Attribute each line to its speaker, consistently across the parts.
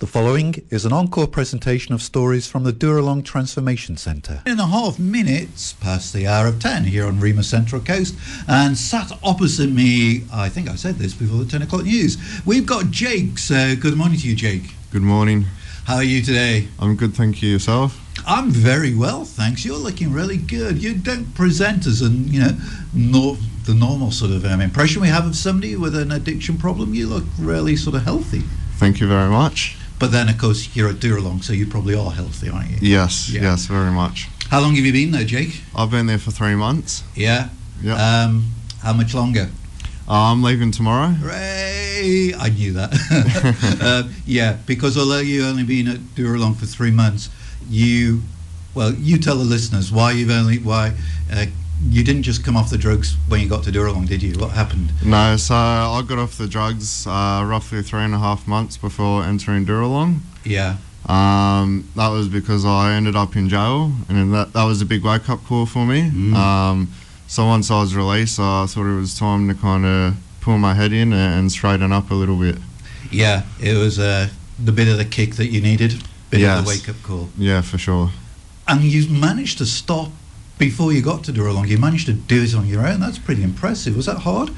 Speaker 1: The following is an encore presentation of stories from the Dooralong Transformation Centre. 1.5 minutes past the hour of 10 here on Rima Central Coast, and sat opposite me, I think I said this before the 10 o'clock news, we've got Jake. So good morning to you, Jake.
Speaker 2: Good morning.
Speaker 1: How are you today?
Speaker 2: I'm good, thank you. Yourself?
Speaker 1: I'm very well, thanks. You're looking really good. You don't present as the normal sort of impression we have of somebody with an addiction problem. You look really sort of healthy.
Speaker 2: Thank you very much.
Speaker 1: But then, of course, you're at Dooralong, so you probably are healthy, aren't you?
Speaker 2: Yes, yes, very much.
Speaker 1: How long have you been there, Jake?
Speaker 2: I've been there for 3 months.
Speaker 1: Yeah?
Speaker 2: Yep.
Speaker 1: How much longer?
Speaker 2: I'm leaving tomorrow.
Speaker 1: Hooray! I knew that. Yeah, because although you've only been at Dooralong for 3 months, you tell the listeners why you didn't just come off the drugs when you got to Dooralong, did you? What happened?
Speaker 2: No, so I got off the drugs roughly 3.5 months before entering Dooralong.
Speaker 1: Yeah.
Speaker 2: That was because I ended up in jail, and that was a big wake-up call for me. So once I was released, I thought it was time to kind of pull my head in and straighten up a little bit. Yeah,
Speaker 1: it was the bit of the kick that you needed, bit of the wake-up call.
Speaker 2: Yeah, for sure.
Speaker 1: And you managed to stop before you got to Dooralong. You managed to do it on your own. That's pretty impressive. Was that hard?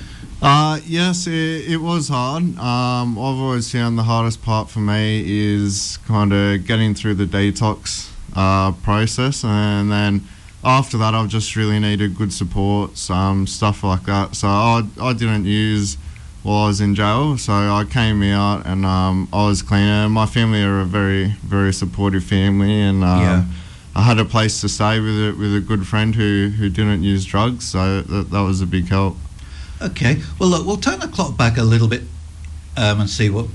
Speaker 2: Yes, it was hard. I've always found the hardest part for me is kind of getting through the detox process, and then after that I've just really needed good support, stuff like that. So I didn't use while I was in jail, so I came out and I was clean. And my family are a very, very supportive family, and I had a place to stay with a good friend who didn't use drugs, so that was a big help.
Speaker 1: Okay, well look, we'll turn the clock back a little bit and see what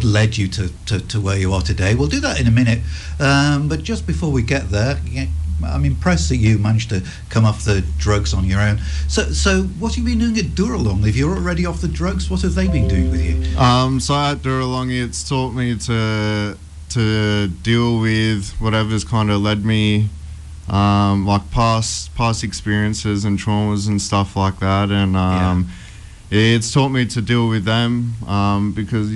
Speaker 1: led you to where you are today. We'll do that in a minute, but just before we get there, I'm impressed that you managed to come off the drugs on your own. So what have you been doing at Dooralong? If you're already off the drugs, what have they been doing with you?
Speaker 2: So at Dooralong, it's taught me to deal with whatever's kind of led me, like past experiences and traumas and stuff like that, and it's taught me to deal with them, because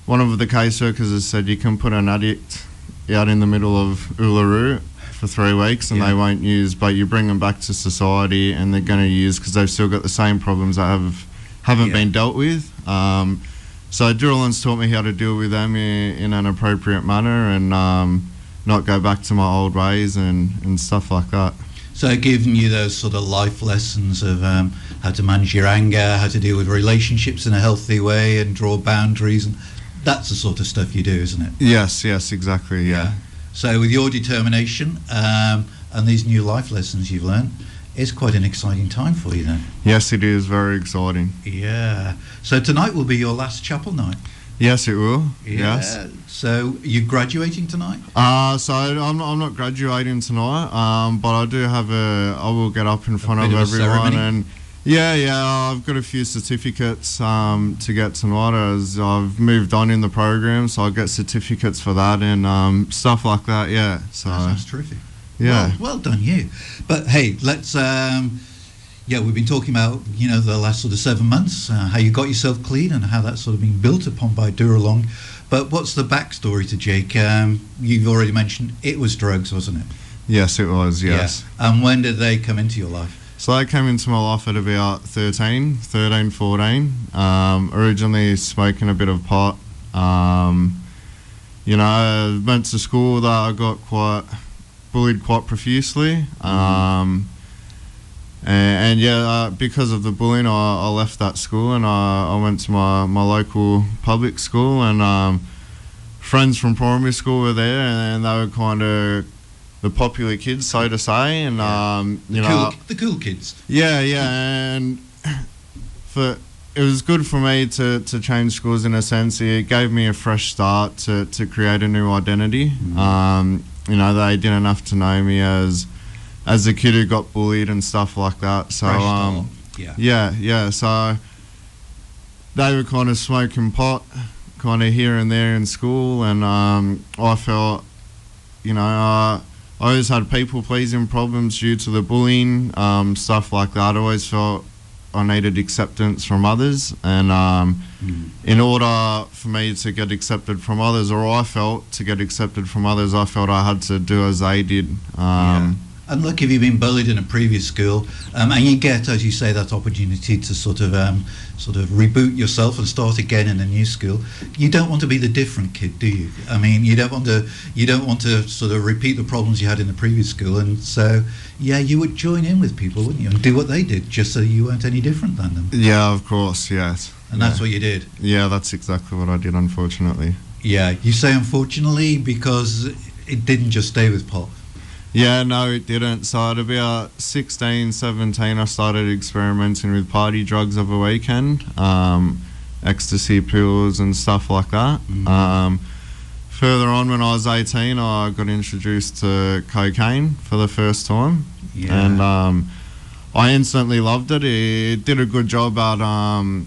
Speaker 2: one of the caseworkers has said you can put an addict out in the middle of Uluru for 3 weeks and they won't use, but you bring them back to society and they're going to use because they've still got the same problems that haven't been dealt with. So Dooralong's taught me how to deal with them in an appropriate manner and not go back to my old ways and stuff like that.
Speaker 1: So giving you those sort of life lessons of how to manage your anger, how to deal with relationships in a healthy way and draw boundaries, and that's the sort of stuff you do, isn't it?
Speaker 2: Yes, exactly, yeah.
Speaker 1: So with your determination and these new life lessons you've learned, it's quite an exciting time for you then.
Speaker 2: Yes, it is very exciting.
Speaker 1: Yeah. So tonight will be your last chapel night.
Speaker 2: Yes, it will.
Speaker 1: Yeah.
Speaker 2: Yes.
Speaker 1: So you're graduating tonight?
Speaker 2: So I'm not graduating tonight, but I will get up in front of everyone and I've got a few certificates to get tonight as I've moved on in the program, so I'll get certificates for that and stuff like that. Yeah. So
Speaker 1: that sounds terrific.
Speaker 2: Yeah.
Speaker 1: Well done you. But hey, let's we've been talking about the last sort of 7 months, how you got yourself clean and how that's sort of been built upon by Dooralong. But what's the backstory to Jake? You've already mentioned it was drugs, wasn't it?
Speaker 2: Yes, it was. Yes.
Speaker 1: Yeah. And when did they come into your life?
Speaker 2: So they came into my life at about 13, 14. Originally smoking a bit of pot. I went to school that I got bullied quite profusely. Because of the bullying, I left that school and I went to my local public school, and friends from primary school were there, and they were kind of the popular kids, so to say, and
Speaker 1: the cool kids.
Speaker 2: Yeah, and it was good for me to change schools in a sense. It gave me a fresh start to create a new identity. They didn't have to know me as a kid who got bullied and stuff like that. So so they were kind of smoking pot kind of here and there in school, and I felt I always had people pleasing problems due to the bullying, stuff like that. I always felt I needed acceptance from others, and in order for me to get accepted from others, or I felt to get accepted from others, I felt I had to do as they did.
Speaker 1: And look, if you've been bullied in a previous school, and you get, as you say, that opportunity to sort of reboot yourself and start again in a new school, you don't want to be the different kid, do you? I mean, you don't want to sort of repeat the problems you had in the previous school, and so yeah, you would join in with people, wouldn't you, and do what they did, just so you weren't any different than them.
Speaker 2: Yeah, of course, yes.
Speaker 1: And that's what you did.
Speaker 2: Yeah, that's exactly what I did, unfortunately.
Speaker 1: Yeah, you say unfortunately because it didn't just stay with pop.
Speaker 2: Yeah, no, it didn't. So at about 16, 17, I started experimenting with party drugs of a weekend, ecstasy pills and stuff like that. Further on, when I was 18, I got introduced to cocaine for the first time.
Speaker 1: Yeah.
Speaker 2: And I instantly loved it. It did a good job at, I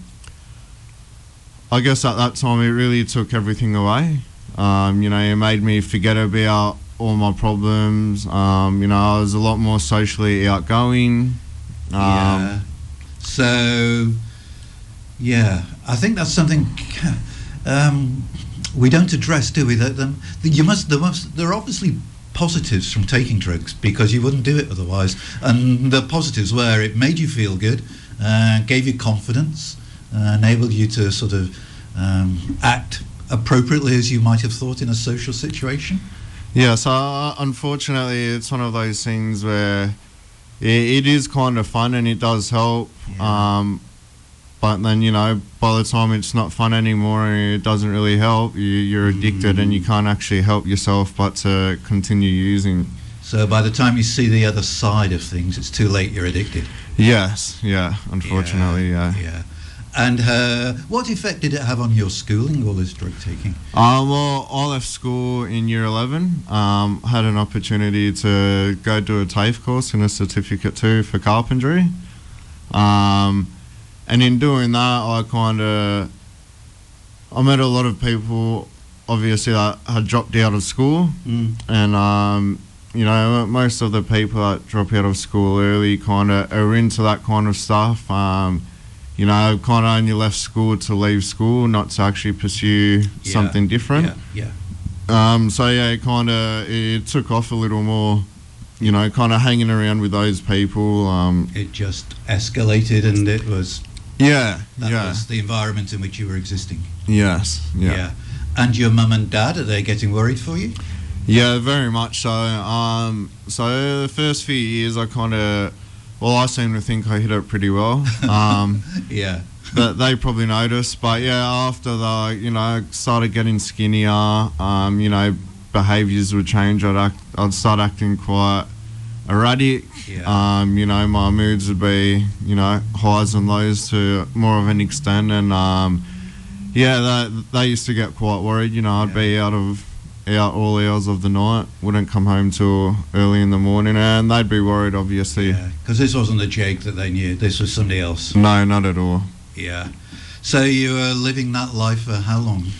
Speaker 2: guess at that time, it really took everything away. It made me forget about all my problems. I was a lot more socially outgoing.
Speaker 1: So, yeah, I think that's something we don't address, do we? There are obviously positives from taking drugs, because you wouldn't do it otherwise. And the positives were it made you feel good, gave you confidence, enabled you to sort of act appropriately as you might have thought in a social situation.
Speaker 2: Yeah, so unfortunately it's one of those things where it is kind of fun and it does help, but then, by the time it's not fun anymore and it doesn't really help, you're addicted and you can't actually help yourself but to continue using.
Speaker 1: So by the time you see the other side of things, it's too late, you're addicted.
Speaker 2: Yes, unfortunately,
Speaker 1: Yeah. And what effect did it have on your schooling, all this drug taking?
Speaker 2: Well, I left school in year 11. Had an opportunity to go do a TAFE course and a certificate too for carpentry. And in doing that, I met a lot of people, obviously, that had dropped out of school. And, most of the people that drop out of school early kind of are into that kind of stuff. Kind of only left school to leave school, not to actually pursue something different. It took off a little more, kind of hanging around with those people.
Speaker 1: It just escalated, and it was... That was the environment in which you were existing.
Speaker 2: Yes,
Speaker 1: yeah. And your mum and dad, are they getting worried for you?
Speaker 2: Yeah, very much so. So the first few years I seem to think I hit it pretty well.
Speaker 1: Yeah.
Speaker 2: But they probably noticed. But after started getting skinnier, behaviours would change. I'd start acting quite erratic.
Speaker 1: Yeah.
Speaker 2: My moods would be, highs and lows to more of an extent. And, they used to get quite worried. I'd be out all hours of the night, wouldn't come home till early in the morning, and they'd be worried, obviously.
Speaker 1: Yeah, because this wasn't the Jake that they knew, this was somebody else.
Speaker 2: No, not at all.
Speaker 1: Yeah. So you were living that life for how long?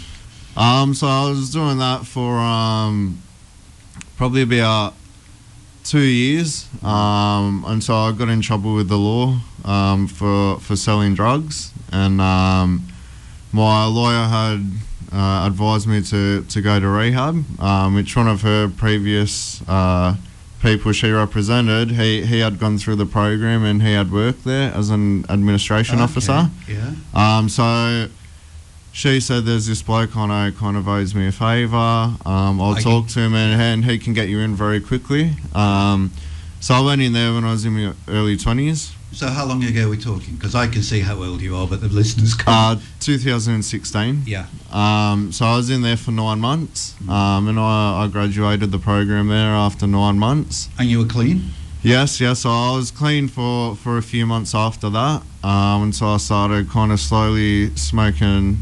Speaker 2: So I was doing that for probably about 2 years, and so I got in trouble with the law for selling drugs, and my lawyer had advised me to go to rehab, which one of her previous people she represented, he had gone through the program and he had worked there as an administration officer.
Speaker 1: Yeah.
Speaker 2: So she said, there's this bloke kind of owes me a favour. I'll talk to him and he can get you in very quickly. So I went in there when I was in my early 20s.
Speaker 1: So how long ago are we talking? Because I can see how old you are, but the listeners can't.
Speaker 2: 2016.
Speaker 1: Yeah.
Speaker 2: So I was in there for 9 months, and I graduated the program there after 9 months.
Speaker 1: And you were clean?
Speaker 2: Yes. So I was clean for a few months after that, and so I started kind of slowly smoking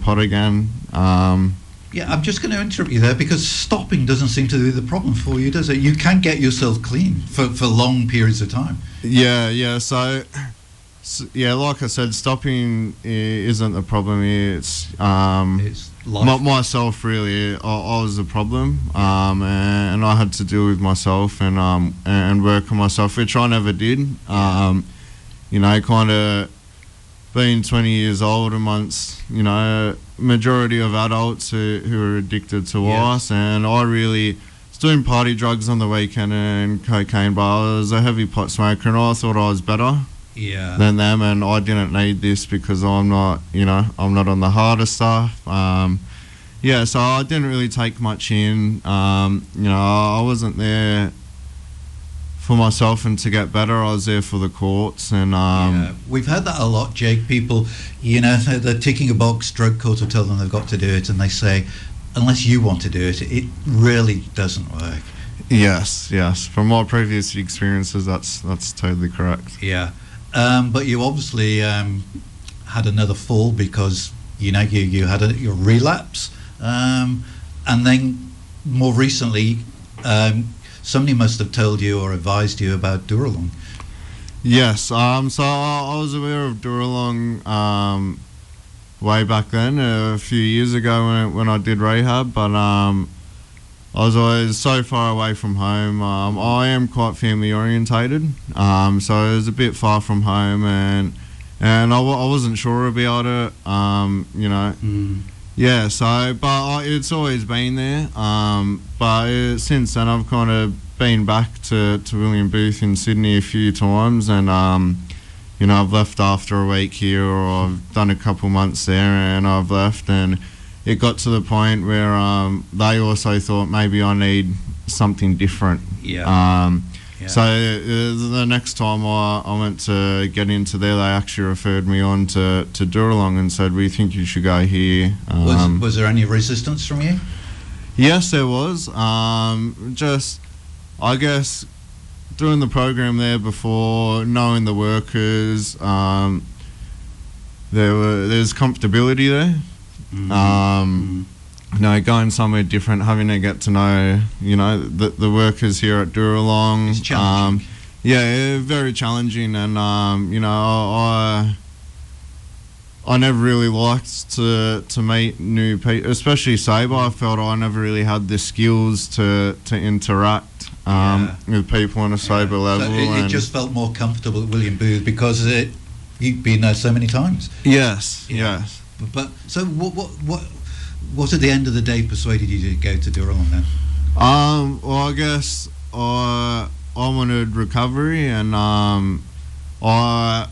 Speaker 2: pot again.
Speaker 1: Yeah, I'm just going to interrupt you there, because stopping doesn't seem to be the problem for you, does it? You can get yourself clean for long periods of time.
Speaker 2: Yeah. So like I said, stopping isn't the problem. It's
Speaker 1: life.
Speaker 2: Myself, really. I was the problem, and I had to deal with myself and work on myself, which I never did. kind of being 20 years old amongst, majority of adults who are addicted to ice, and I really was doing party drugs on the weekend and cocaine, but I was a heavy pot smoker and I thought I was better than them, and I didn't need this because I'm not, I'm not on the harder stuff. So I didn't really take much in. I wasn't there for myself and to get better. I was there for the courts, and
Speaker 1: we've had that a lot, Jake. People, they're ticking a box. Drug courts will tell them they've got to do it, and they say, unless you want to do it, it really doesn't work.
Speaker 2: Yes. From my previous experiences, that's totally correct.
Speaker 1: Yeah, but you obviously had another fall because you had your relapse, and then more recently. Somebody must have told you or advised you about Dooralong.
Speaker 2: Yes, so I was aware of Dooralong way back then, a few years ago when I did rehab, but I was always so far away from home. I am quite family orientated, so it was a bit far from home, and I wasn't sure about it, Yeah, but it's always been there. But since then, I've kind of been back to William Booth in Sydney a few times, and I've left after a week here, or I've done a couple months there, and I've left, and it got to the point where they also thought maybe I need something different. So the next time I went to get into there, they actually referred me on to Dooralong and said, we think you should go here.
Speaker 1: Was there any resistance from you?
Speaker 2: Yes, there was. Just, I guess, doing the program there before, knowing the workers, there's comfortability there. Going somewhere different, having to get to know, the workers here at Dooralong.
Speaker 1: It's challenging.
Speaker 2: Very challenging, and I never really liked to meet new people, especially sober. I felt I never really had the skills to interact with people on a sober level.
Speaker 1: So it just felt more comfortable at William Booth because you've been there so many times.
Speaker 2: Yes.
Speaker 1: But so what at the end of the day persuaded you to go to Dooralong then?
Speaker 2: Well, I guess I wanted recovery, and I've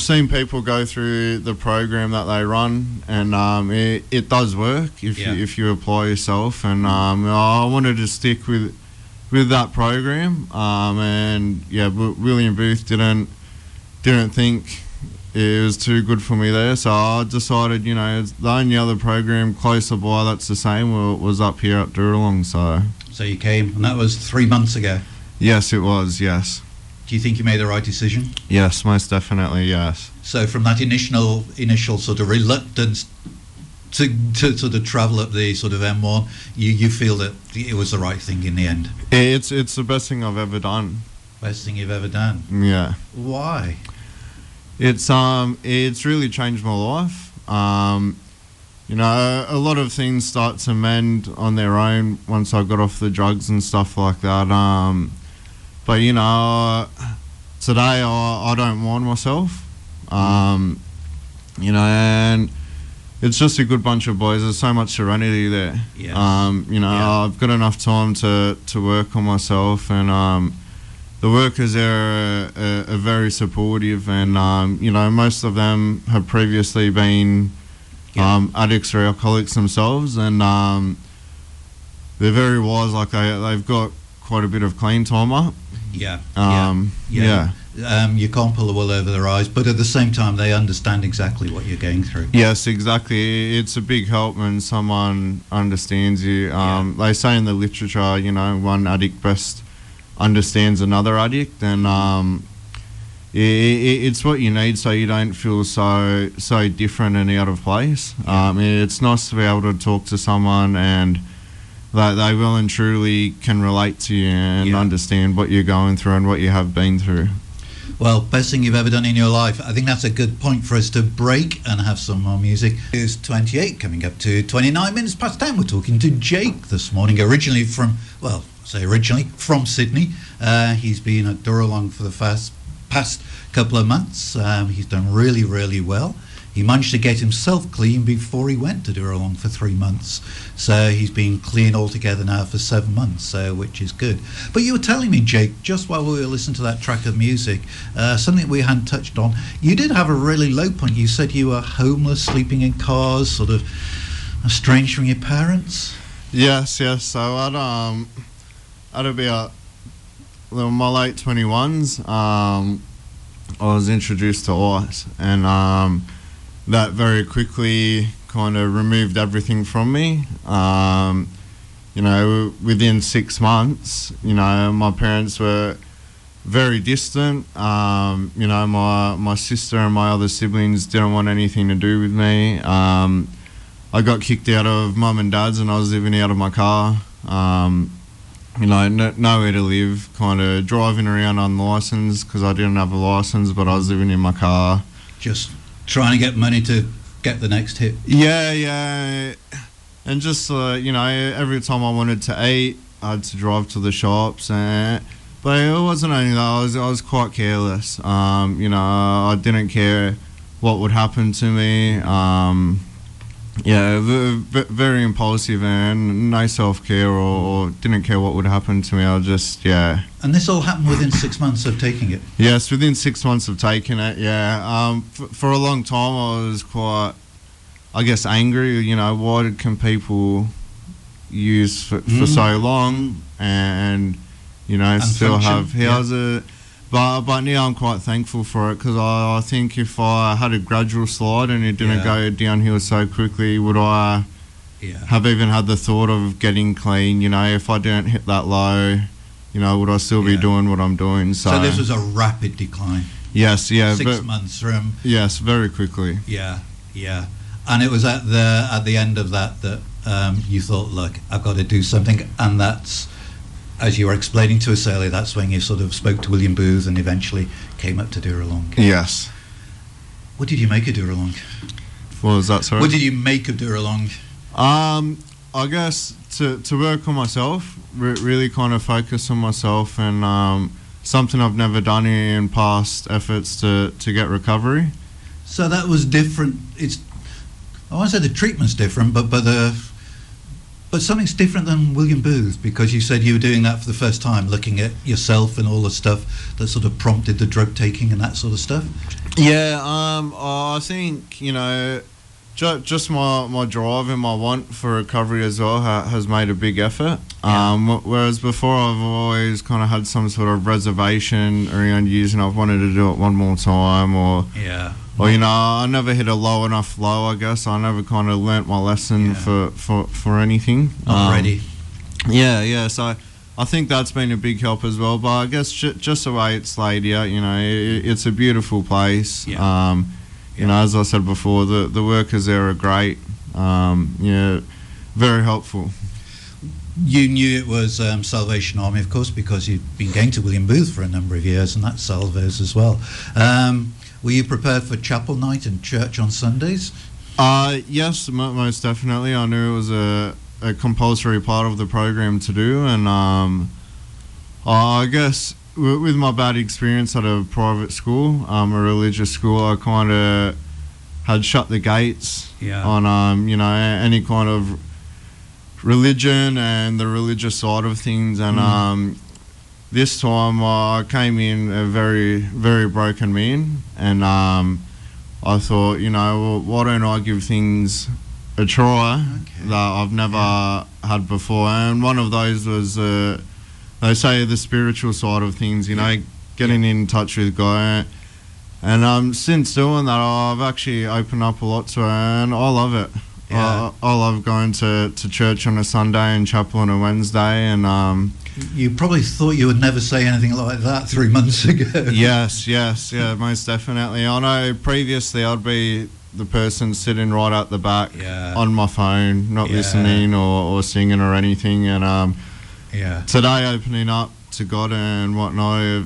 Speaker 2: seen people go through the program that they run, and it does work if you apply yourself, and I wanted to stick with that program, William Booth didn't think it was too good for me there, so I decided, the only other program closer by that's the same was up here at Dooralong. So
Speaker 1: you came, and that was 3 months ago?
Speaker 2: Yes, it was, yes.
Speaker 1: Do you think you made the right decision?
Speaker 2: Yes, most definitely, yes.
Speaker 1: So from that initial sort of reluctance to sort of travel up the sort of M1, you feel that it was the right thing in the end?
Speaker 2: It's the best thing I've ever done.
Speaker 1: Best thing you've ever done?
Speaker 2: Yeah.
Speaker 1: Why?
Speaker 2: It's really changed my life. A lot of things start to mend on their own once I got off the drugs and stuff like that. But today I don't mind myself. And it's just a good bunch of boys. There's so much serenity there.
Speaker 1: Yes.
Speaker 2: I've got enough time to work on myself, and the workers there are very supportive, and most of them have previously been addicts or alcoholics themselves, and they're very wise. Like they've got quite a bit of clean time up.
Speaker 1: You can't pull the wool over their eyes, but at the same time they understand exactly what you're going through.
Speaker 2: Yes, exactly. It's a big help when someone understands you. They say in the literature, one addict best understands another addict, and it's what you need, so you don't feel so different and out of place. It's nice to be able to talk to someone and they well and truly can relate to you and understand what you're going through and what you have been through.
Speaker 1: Well, best thing you've ever done in your life. I think that's a good point for us to break and have some more music. It's 28, coming up to 29 minutes past 10. We're talking to Jake this morning, originally from Sydney. He's been at Dooralong for the past couple of months. He's done really, really well. He managed to get himself clean before he went to Dooralong for 3 months. So he's been clean altogether now for 7 months, which is good. But you were telling me, Jake, just while we were listening to that track of music, something we hadn't touched on. You did have a really low point. You said you were homeless, sleeping in cars, sort of estranged from your parents.
Speaker 2: Yes. So I'd about my late 21s. I was introduced to ice, and that very quickly kind of removed everything from me. Within 6 months, my parents were very distant. My sister and my other siblings didn't want anything to do with me. I got kicked out of mum and dad's, and I was living out of my car. Nowhere to live, kind of driving around unlicensed because I didn't have a license, but I was living in my car.
Speaker 1: Just trying to get money to get the next hit.
Speaker 2: Yeah. And just, every time I wanted to eat, I had to drive to the shops. But it wasn't only that, I was quite careless. I didn't care what would happen to me. Very impulsive and no self-care or didn't care what would happen to me. I just,
Speaker 1: And this all happened within 6 months of taking it?
Speaker 2: Yes, within 6 months of taking it, for a long time I was quite, I guess, angry. Why can people use for so long and still have houses? But now I'm quite thankful for it, because I think if I had a gradual slide and it didn't go downhill so quickly, would I have even had the thought of getting clean? If I didn't hit that low, would I still be doing what I'm doing?
Speaker 1: So this was a rapid decline.
Speaker 2: Yes,
Speaker 1: 6 months from...
Speaker 2: Yes, very quickly.
Speaker 1: Yeah. And it was at the end of that you thought, look, I've got to do something, and that's... As you were explaining to us earlier, that's when you sort of spoke to William Booth and eventually came up to Dooralong.
Speaker 2: Yes.
Speaker 1: What did you make of Dooralong?
Speaker 2: What was that, sorry?
Speaker 1: What did you make of Dooralong?
Speaker 2: I guess to work on myself, really kind of focus on myself, and something I've never done in past efforts to get recovery.
Speaker 1: So that was different. I won't say the treatment's different, but something's different than William Booth, because you said you were doing that for the first time, looking at yourself and all the stuff that sort of prompted the drug taking and that sort of stuff.
Speaker 2: Yeah, I think, just my drive and my want for recovery as well has made a big effort. Whereas before I've always kind of had some sort of reservation around using. I've wanted to do it one more time, or I never hit a low enough low, I guess. I never kind of learnt my lesson for anything.
Speaker 1: Not ready.
Speaker 2: So I think that's been a big help as well. But I guess just the way it's laid out, it's a beautiful place. As I said before, the workers there are great. Very helpful.
Speaker 1: You knew it was Salvation Army, of course, because you'd been going to William Booth for a number of years, and that's Salvos as well. Were you prepared for chapel night and church on Sundays?
Speaker 2: Yes, most definitely. I knew it was a compulsory part of the program to do, and I guess with my bad experience at a private school, a religious school, I kind of had shut the gates on any kind of religion and the religious side of things, and this time I came in a very, very broken man, and I thought, why don't I give things a try that I've never had before? And one of those was, they say, the spiritual side of things, getting in touch with God. And since doing that, I've actually opened up a lot to it, and I love it. I love going to church on a Sunday and chapel on a Wednesday, and
Speaker 1: you probably thought you would never say anything like that 3 months ago.
Speaker 2: Yes, most definitely. I know previously I'd be the person sitting right at the back on my phone, not listening or singing or anything, and today opening up to God and whatnot,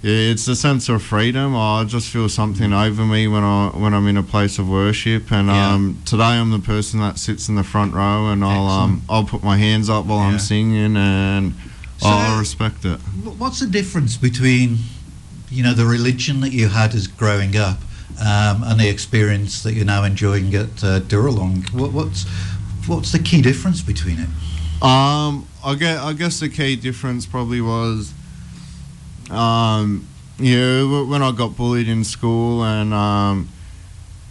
Speaker 2: it's a sense of freedom. I just feel something over me when I'm in a place of worship, and today I'm the person that sits in the front row, and I'll put my hands up while I'm singing, and I respect it.
Speaker 1: What's the difference between the religion that you had as growing up, and the experience that you're now enjoying at Dooralong? What's the key difference between it?
Speaker 2: I guess the key difference probably was, when I got bullied in school, and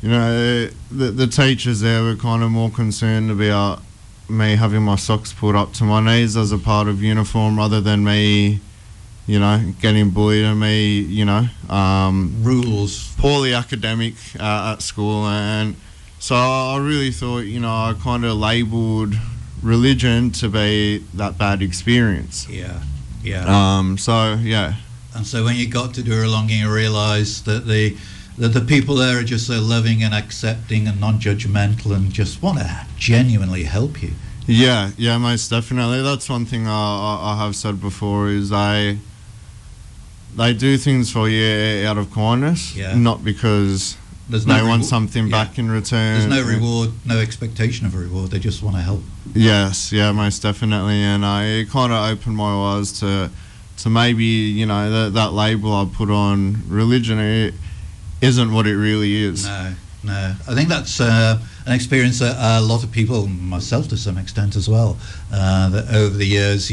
Speaker 2: the teachers there were kind of more concerned about me having my socks pulled up to my knees as a part of uniform, rather than me, getting bullied, and me,
Speaker 1: Rules.
Speaker 2: poorly academic at school. And so I really thought, I kind of labelled religion to be that bad experience.
Speaker 1: Yeah.
Speaker 2: So yeah.
Speaker 1: And so when you got to Dooralong, you realised that the people there are just so loving and accepting and non-judgmental and just want to genuinely help you.
Speaker 2: Yeah, most definitely. That's one thing I have said before, is they do things for you out of kindness, not because they want something back in return.
Speaker 1: There's no reward, no expectation of a reward. They just want to help.
Speaker 2: Yes, most definitely. And it kind of opened my eyes to maybe, that label I put on religion, it isn't what it really is.
Speaker 1: No. I think that's an experience that a lot of people, myself to some extent as well, that over the years,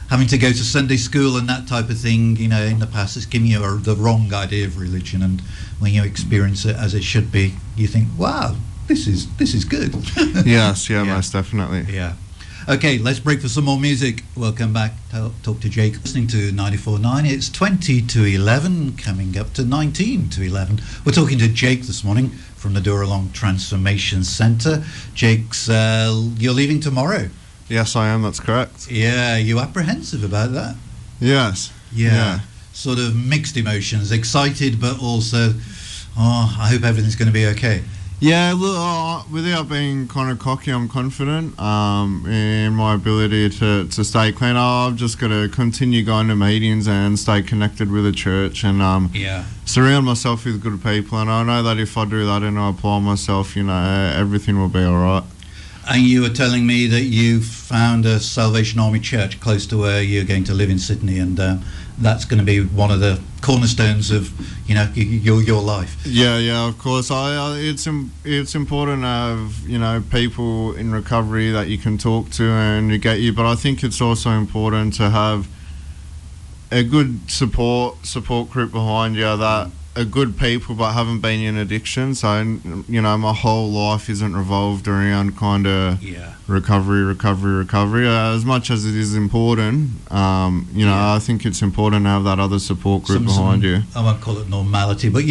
Speaker 1: having to go to Sunday school and that type of thing, in the past, it's giving you the wrong idea of religion. And when you experience it as it should be, you think, wow, this is good.
Speaker 2: Yes, most definitely.
Speaker 1: Yeah. Okay, let's break for some more music. We'll come back, talk to Jake. Listening to 94.9, it's 20 to 11, coming up to 19 to 11. We're talking to Jake this morning from the Dooralong Transformation Centre. Jake's, you're leaving tomorrow.
Speaker 2: Yes, I am, that's correct.
Speaker 1: Yeah, you apprehensive about that?
Speaker 2: Yes.
Speaker 1: Yeah. Sort of mixed emotions, excited, but also, I hope everything's going to be okay.
Speaker 2: Yeah, look, without being kind of cocky, I'm confident in my ability to stay clean. I've just got to continue going to meetings and stay connected with the church, and surround myself with good people. And I know that if I do that and I apply myself, everything will be all right.
Speaker 1: And you were telling me that you found a Salvation Army church close to where you're going to live in Sydney, and that's going to be one of the cornerstones of your life.
Speaker 2: Yeah, of course. It's important to have people in recovery that you can talk to and to get you, but I think it's also important to have a good support group behind you that are good people but haven't been in addiction. So my whole life isn't revolved around kind of recovery. As much as it is important, I think it's important to have that other support group behind you.
Speaker 1: I won't call it normality, but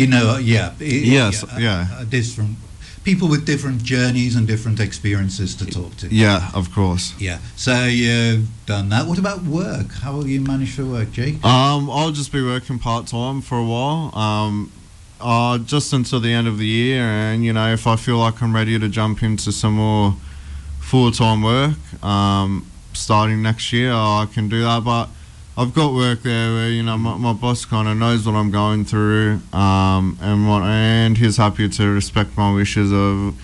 Speaker 1: different people with different journeys and different experiences to talk to.
Speaker 2: Yeah, of course.
Speaker 1: Yeah. So you've done that. What about work? How will you manage for work, Jake?
Speaker 2: I'll just be working part-time for a while, just until the end of the year, and if I feel like I'm ready to jump into some more full-time work starting next year, I can do that. But I've got work there where my boss kind of knows what I'm going through, and he's happy to respect my wishes of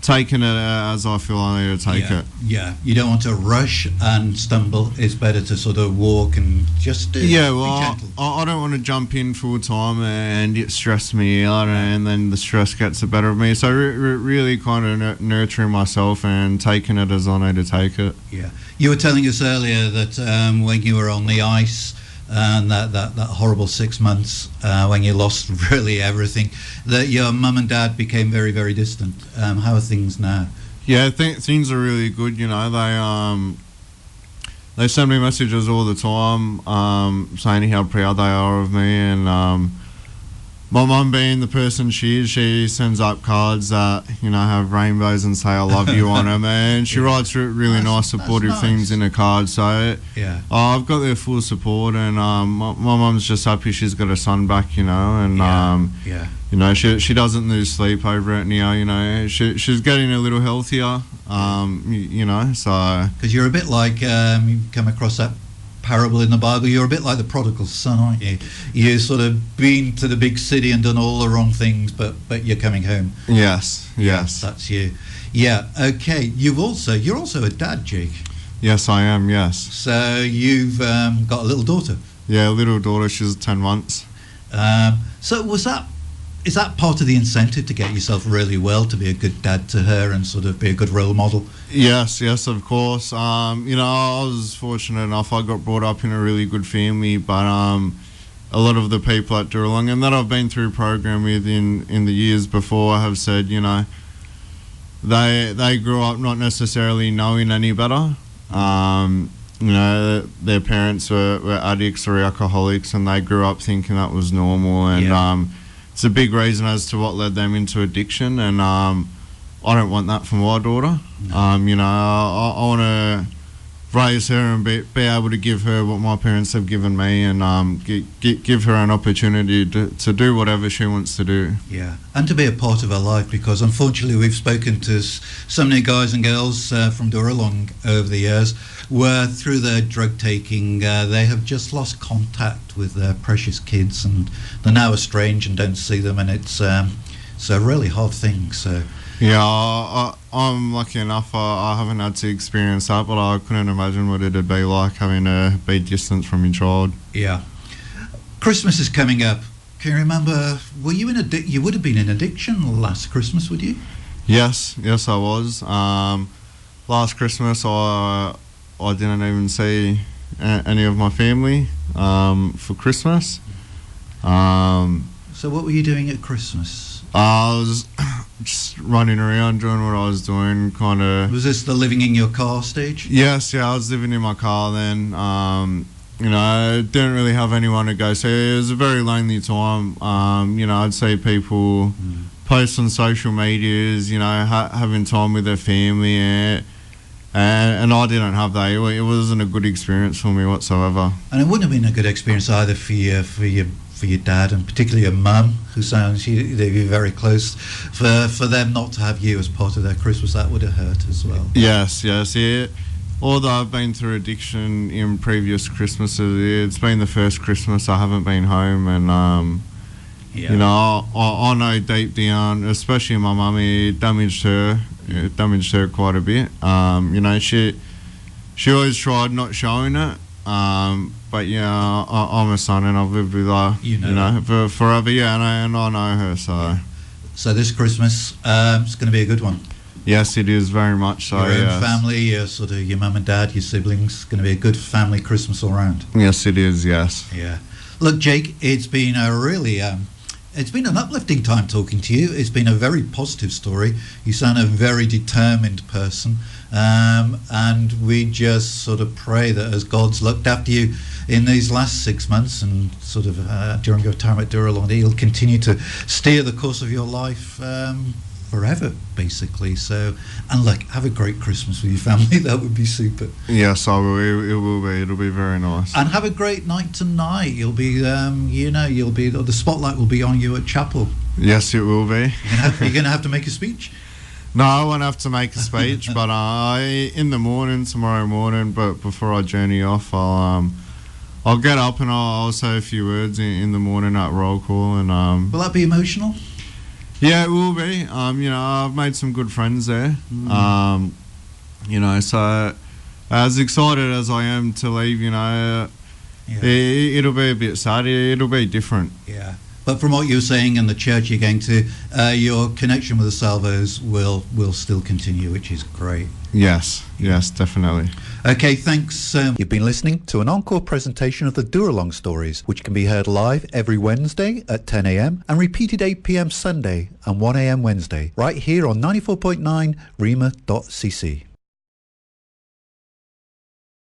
Speaker 2: taking it as I feel I need to take it. Yeah,
Speaker 1: you don't want to rush and stumble. It's better to sort of walk and just be gentle.
Speaker 2: I don't want to jump in full time and it stress me out, and then the stress gets the better of me. So really kind of nurturing myself and taking it as I need to take it.
Speaker 1: Yeah. You were telling us earlier that when you were on the ice and that horrible 6 months when you lost really everything, that your mum and dad became very, very distant. How are things now?
Speaker 2: Yeah, things are really good. They send me messages all the time saying how proud they are of me, and my mum, being the person she is, she sends up cards that have rainbows and say I love you on them, and she writes really nice supportive things in a card. So I've got their full support, and my mum's just happy she's got her son back, and she doesn't lose sleep over it now. She's getting a little healthier, so
Speaker 1: because you're a bit like you come across that parable in the Bible. You're a bit like the prodigal son, aren't you? You sort of been to the big city and done all the wrong things, but you're coming home.
Speaker 2: Yes.
Speaker 1: That's you. Yeah. Okay. You're also a dad, Jake.
Speaker 2: Yes, I am. Yes.
Speaker 1: So you've got a little daughter.
Speaker 2: Yeah, a little daughter. She's 10 months.
Speaker 1: So is that part of the incentive to get yourself really well, to be a good dad to her and sort of be a good role model?
Speaker 2: Yes, of course. I was fortunate enough. I got brought up in a really good family, but a lot of the people at Dooralong and that I've been through program with in the years before have said, they grew up not necessarily knowing any better. Their parents were addicts or alcoholics, and they grew up thinking that was normal, and it's a big reason as to what led them into addiction, and I don't want that for my daughter. No. I want to raise her and be able to give her what my parents have given me, and give her an opportunity to do whatever she wants to do.
Speaker 1: Yeah, and to be a part of her life, because unfortunately we've spoken to so many guys and girls from Dooralong over the years where through their drug taking they have just lost contact with their precious kids, and they're now estranged and don't see them, and it's a really hard thing. So
Speaker 2: yeah, I'm lucky enough I haven't had to experience that, but I couldn't imagine what it'd be like having to be distant from your child.
Speaker 1: Yeah. Christmas is coming up. Can you remember, were you you would have been in addiction last Christmas, would you?
Speaker 2: Yes I was. Last Christmas I didn't even see any of my family for Christmas.
Speaker 1: So what were you doing at Christmas?
Speaker 2: I was just running around doing what I was doing, kind of.
Speaker 1: Was this the living in your car stage?
Speaker 2: Yes, I was living in my car then. I didn't really have anyone to go see. It was a very lonely time. I'd see people post on social medias, having time with their family, and I didn't have that. It wasn't a good experience for me whatsoever.
Speaker 1: And it wouldn't have been a good experience either for your dad, and particularly your mum, who sounds they'd be very close. For them not to have you as part of their Christmas, that would have hurt as well.
Speaker 2: Yes. Yeah. Although I've been through addiction in previous Christmases, it's been the first Christmas I haven't been home, and I know deep down, especially my mum, it damaged her. It damaged her quite a bit. She always tried not showing it. But yeah, I'm a son, and I've lived with her, for forever. Yeah, and I know her.
Speaker 1: So this Christmas, it's going to be a good one.
Speaker 2: Yes, it is very much so.
Speaker 1: Your own family, your mum and dad, your siblings. Going to be a good family Christmas all round.
Speaker 2: Yes, it is. Yes.
Speaker 1: Yeah. Look, Jake, it's been a really it's been an uplifting time talking to you. It's been a very positive story. You sound a very determined person, and we just sort of pray that as God's looked after you in these last 6 months and sort of during your time at Dooralong, He'll continue to steer the course of your life forever, basically. So, and look, have a great Christmas with your family. That would be super.
Speaker 2: Yes, I will. It will be. It'll be very nice.
Speaker 1: And have a great night tonight. You'll be, the spotlight will be on you at chapel.
Speaker 2: Yes, it will be.
Speaker 1: You're going to have to make a speech.
Speaker 2: No, I won't have to make a speech, but in the morning, tomorrow morning, but before I journey off, I'll get up and I'll say a few words in the morning at roll call, and
Speaker 1: will that be emotional?
Speaker 2: Yeah, it will be. I've made some good friends there. So as excited as I am to leave, it'll be a bit sad. It'll be different.
Speaker 1: Yeah. But from what you're saying and the church you're going to, your connection with the Salvos will still continue, which is great.
Speaker 2: Yes, definitely.
Speaker 1: Okay, thanks. You've been listening to an encore presentation of the Dooralong stories, which can be heard live every Wednesday at 10 a.m. and repeated 8 p.m. Sunday and 1 a.m. Wednesday, right here on 94.9 rema.cc.